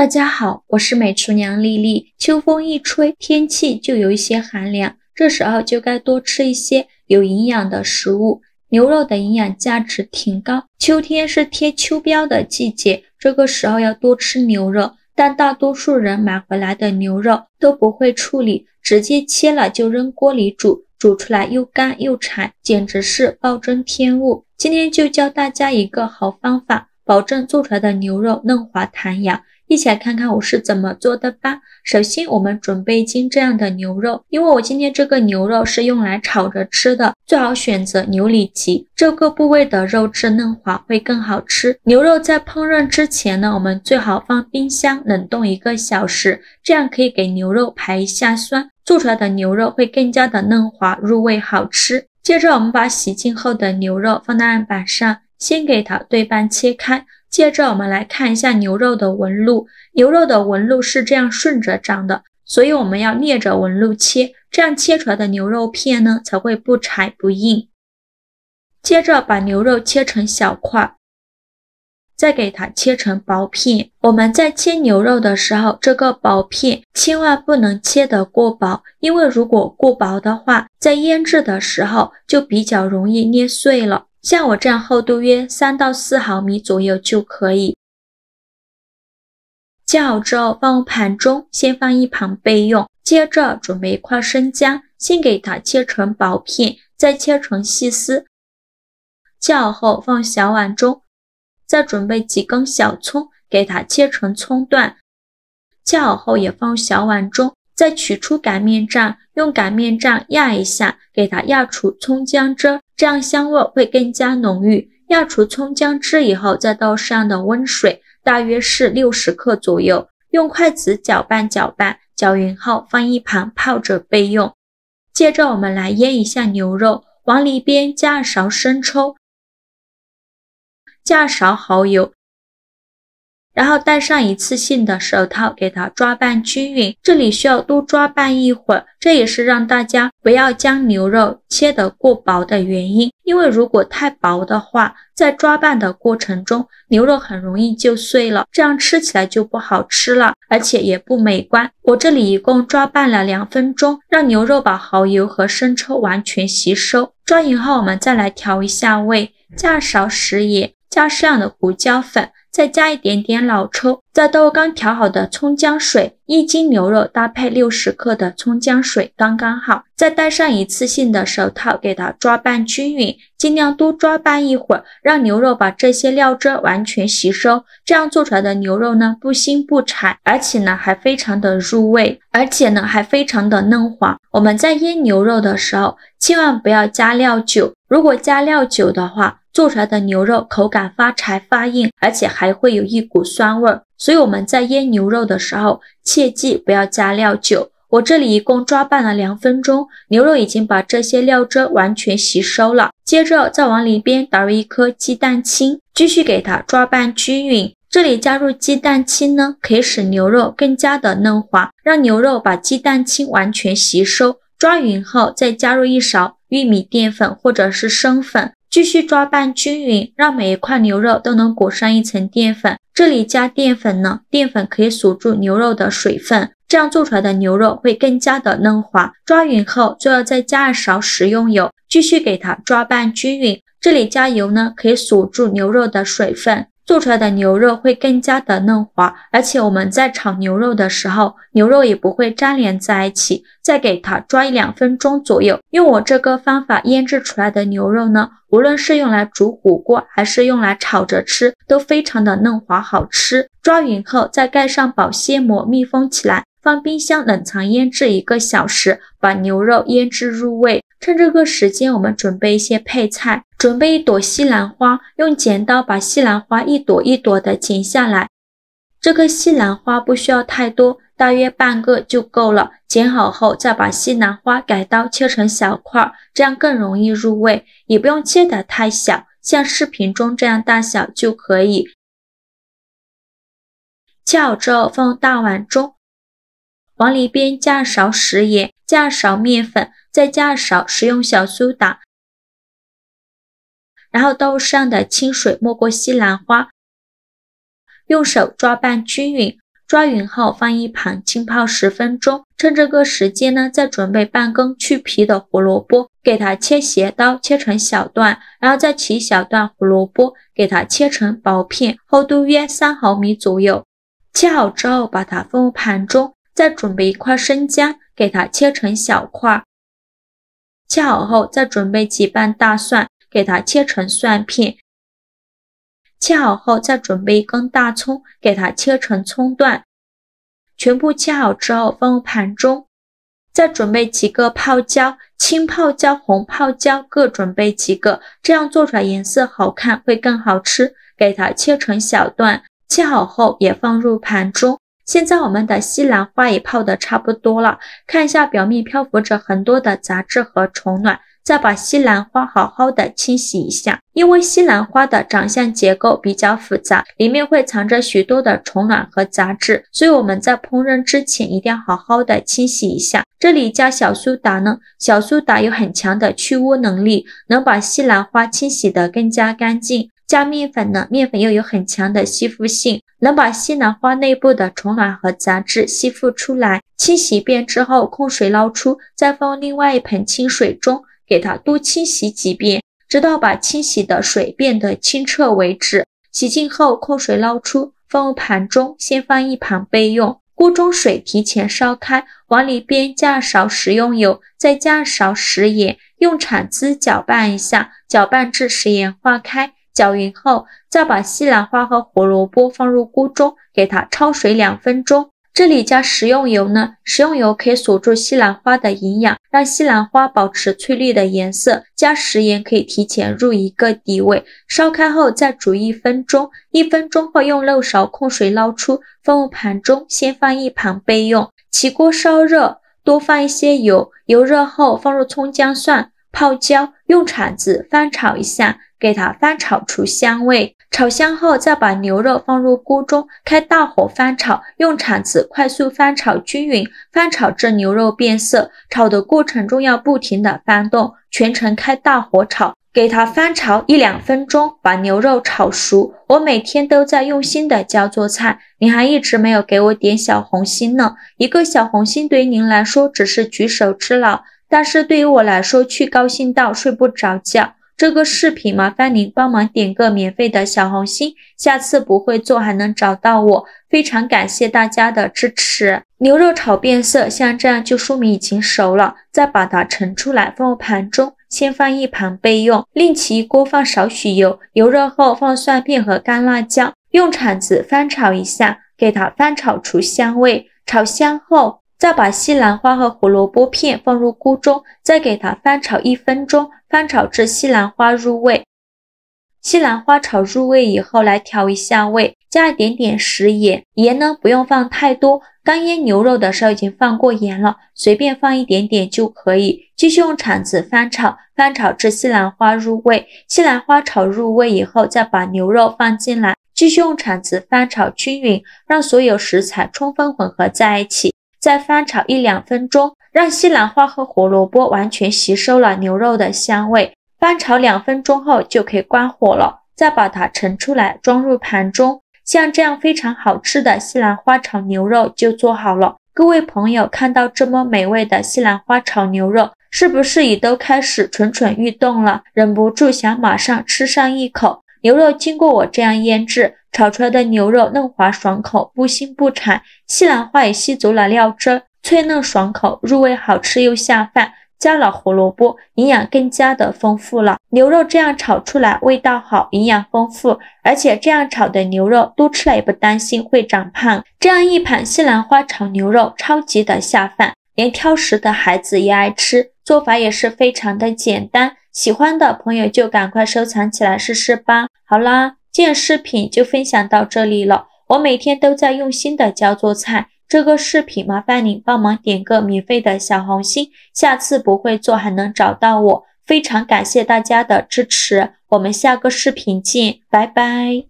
大家好，我是美厨娘丽丽。秋风一吹，天气就有一些寒凉，这时候就该多吃一些有营养的食物。牛肉的营养价值挺高，秋天是贴秋膘的季节，这个时候要多吃牛肉。但大多数人买回来的牛肉都不会处理，直接切了就扔锅里煮，煮出来又干又柴，简直是暴殄天物。今天就教大家一个好方法，保证做出来的牛肉嫩滑弹牙。一起来看看我是怎么做的吧。首先我们准备一斤这样的牛肉，因为我今天这个牛肉是用来炒着吃的，最好选择牛里脊，这个部位的肉质嫩滑会更好吃。牛肉在烹饪之前呢，我们最好放冰箱冷冻1个小时，这样可以给牛肉排一下酸，做出来的牛肉会更加的嫩滑入味好吃。接着我们把洗净后的牛肉放在案板上，先给它对半切开。接着我们来看一下牛肉的纹路，牛肉的纹路是这样顺着长的，所以我们要逆着纹路切，这样切出来的牛肉片呢才会不柴不硬。接着把牛肉切成小块，再给它切成薄片。我们在切牛肉的时候，这个薄片千万不能切得过薄，因为如果过薄的话，在腌制的时候就比较容易捏碎了。像我这样厚度约3到4毫米左右就可以。切好之后放入盘中，先放一旁备用。接着准备1块生姜，先给它切成薄片，再切成细丝。切好后放小碗中，再准备几根小葱，给它切成葱段。切好后也放小碗中，再取出擀面杖，用擀面杖压一下，给它压出葱姜汁，这样香味会更加浓郁。压出葱姜汁以后，再倒适量的温水，大约是60克左右，用筷子搅拌搅拌，搅匀后放一旁泡着备用。接着我们来腌一下牛肉，往里边加2勺生抽，加2勺蚝油，然后戴上一次性的手套，给它抓拌均匀。这里需要多抓拌一会儿，这也是让大家不要将牛肉切得过薄的原因。因为如果太薄的话，在抓拌的过程中，牛肉很容易就碎了，这样吃起来就不好吃了，而且也不美观。我这里一共抓拌了2分钟，让牛肉把蚝油和生抽完全吸收。抓匀后我们再来调一下味，加2勺食盐，加适量的胡椒粉，再加一点点老抽，再倒刚调好的葱姜水，1斤牛肉搭配60克的葱姜水刚刚好。再戴上一次性的手套，给它抓拌均匀，尽量多抓拌一会儿，让牛肉把这些料汁完全吸收。这样做出来的牛肉呢，不腥不柴，而且呢还非常的入味，而且呢还非常的嫩滑。我们在腌牛肉的时候，千万不要加料酒，如果加料酒的话，做出来的牛肉口感发柴发硬，而且还会有一股酸味，所以我们在腌牛肉的时候，切记不要加料酒。我这里一共抓拌了2分钟，牛肉已经把这些料汁完全吸收了。接着再往里边倒入1颗鸡蛋清，继续给它抓拌均匀。这里加入鸡蛋清呢，可以使牛肉更加的嫩滑，让牛肉把鸡蛋清完全吸收。抓匀后再加入1勺玉米淀粉或者是生粉，继续抓拌均匀，让每一块牛肉都能裹上一层淀粉。这里加淀粉呢，淀粉可以锁住牛肉的水分，这样做出来的牛肉会更加的嫩滑。抓匀后最后再加2勺食用油，继续给它抓拌均匀。这里加油呢，可以锁住牛肉的水分，做出来的牛肉会更加的嫩滑，而且我们在炒牛肉的时候，牛肉也不会粘连在一起。再给它抓1-2分钟左右。用我这个方法腌制出来的牛肉呢，无论是用来煮火锅还是用来炒着吃，都非常的嫩滑好吃。抓匀后再盖上保鲜膜密封起来，放冰箱冷藏腌制1个小时，把牛肉腌制入味。趁这个时间我们准备一些配菜，准备1朵西兰花，用剪刀把西兰花一朵一朵的剪下来。这个西兰花不需要太多，大约半个就够了。剪好后再把西兰花改刀切成小块，这样更容易入味，也不用切得太小，像视频中这样大小就可以。切好之后放入大碗中，往里边加2勺食盐，加2勺面粉，再加2勺食用小苏打，然后倒入适量的清水没过西兰花，用手抓拌均匀。抓匀后放一旁浸泡10分钟。趁这个时间呢，再准备半根去皮的胡萝卜，给它切斜刀，切成小段，然后再切一小段胡萝卜，给它切成薄片，厚度约3毫米左右。切好之后，把它放入盘中，再准备一块生姜，给它切成小块。切好后，再准备几瓣大蒜，给它切成蒜片。切好后，再准备一根大葱，给它切成葱段。全部切好之后放入盘中，再准备几个泡椒，青泡椒、红泡椒各准备几个，这样做出来颜色好看，会更好吃。给它切成小段，切好后也放入盘中。现在我们的西兰花也泡得差不多了，看一下表面漂浮着很多的杂质和虫卵，再把西兰花好好的清洗一下。因为西兰花的长相结构比较复杂，里面会藏着许多的虫卵和杂质，所以我们在烹饪之前一定要好好的清洗一下。这里加小苏打呢，小苏打有很强的去污能力，能把西兰花清洗得更加干净。加面粉呢，面粉又有很强的吸附性，能把西兰花内部的虫卵和杂质吸附出来。清洗一遍之后，控水捞出，再放另外一盆清水中，给它多清洗几遍，直到把清洗的水变得清澈为止。洗净后控水捞出，放入盘中，先放一旁备用。锅中水提前烧开，往里边加勺食用油，再加勺食盐，用铲子搅拌一下，搅拌至食盐化开。搅匀后，再把西兰花和胡萝卜放入锅中，给它焯水2分钟。这里加食用油呢，食用油可以锁住西兰花的营养，让西兰花保持翠绿的颜色。加食盐可以提前入一个底味。烧开后再煮1分钟，1分钟后用漏勺控水捞出，放入盘中，先放一旁备用。起锅烧热，多放一些油，油热后放入葱姜蒜、泡椒，用铲子翻炒一下，给它翻炒出香味。炒香后，再把牛肉放入锅中，开大火翻炒，用铲子快速翻炒均匀，翻炒至牛肉变色。炒的过程中要不停地翻动，全程开大火炒，给它翻炒1-2分钟，把牛肉炒熟。我每天都在用心的教做菜，您还一直没有给我点小红心呢。一个小红心对于您来说只是举手之劳，但是对于我来说却高兴到睡不着觉。这个视频麻烦您帮忙点个免费的小红心，下次不会做还能找到我，非常感谢大家的支持。牛肉炒变色，像这样就说明已经熟了，再把它盛出来放入盘中，先放一旁备用。另起一锅放少许油，油热后放蒜片和干辣椒，用铲子翻炒一下，给它翻炒出香味。炒香后，再把西兰花和胡萝卜片放入锅中，再给它翻炒1分钟，翻炒至西兰花入味。西兰花炒入味以后，来调一下味，加一点点食盐，盐呢不用放太多，刚腌牛肉的时候已经放过盐了，随便放一点点就可以。继续用铲子翻炒，翻炒至西兰花入味。西兰花炒入味以后，再把牛肉放进来，继续用铲子翻炒均匀，让所有食材充分混合在一起。再翻炒1-2分钟，让西兰花和胡萝卜完全吸收了牛肉的香味。翻炒2分钟后就可以关火了，再把它盛出来装入盘中。像这样非常好吃的西兰花炒牛肉就做好了。各位朋友看到这么美味的西兰花炒牛肉，是不是也都开始蠢蠢欲动了，忍不住想马上吃上一口？牛肉经过我这样腌制，炒出来的牛肉嫩滑爽口，不腥不柴，西兰花也吸足了料汁，脆嫩爽口，入味好吃又下饭。加了胡萝卜，营养更加的丰富了。牛肉这样炒出来味道好，营养丰富，而且这样炒的牛肉多吃了也不担心会长胖。这样一盘西兰花炒牛肉超级的下饭，连挑食的孩子也爱吃，做法也是非常的简单。喜欢的朋友就赶快收藏起来试试吧。好啦，今天视频就分享到这里了。我每天都在用心的教做菜，这个视频麻烦您帮忙点个免费的小红心，下次不会做还能找到我。非常感谢大家的支持，我们下个视频见，拜拜。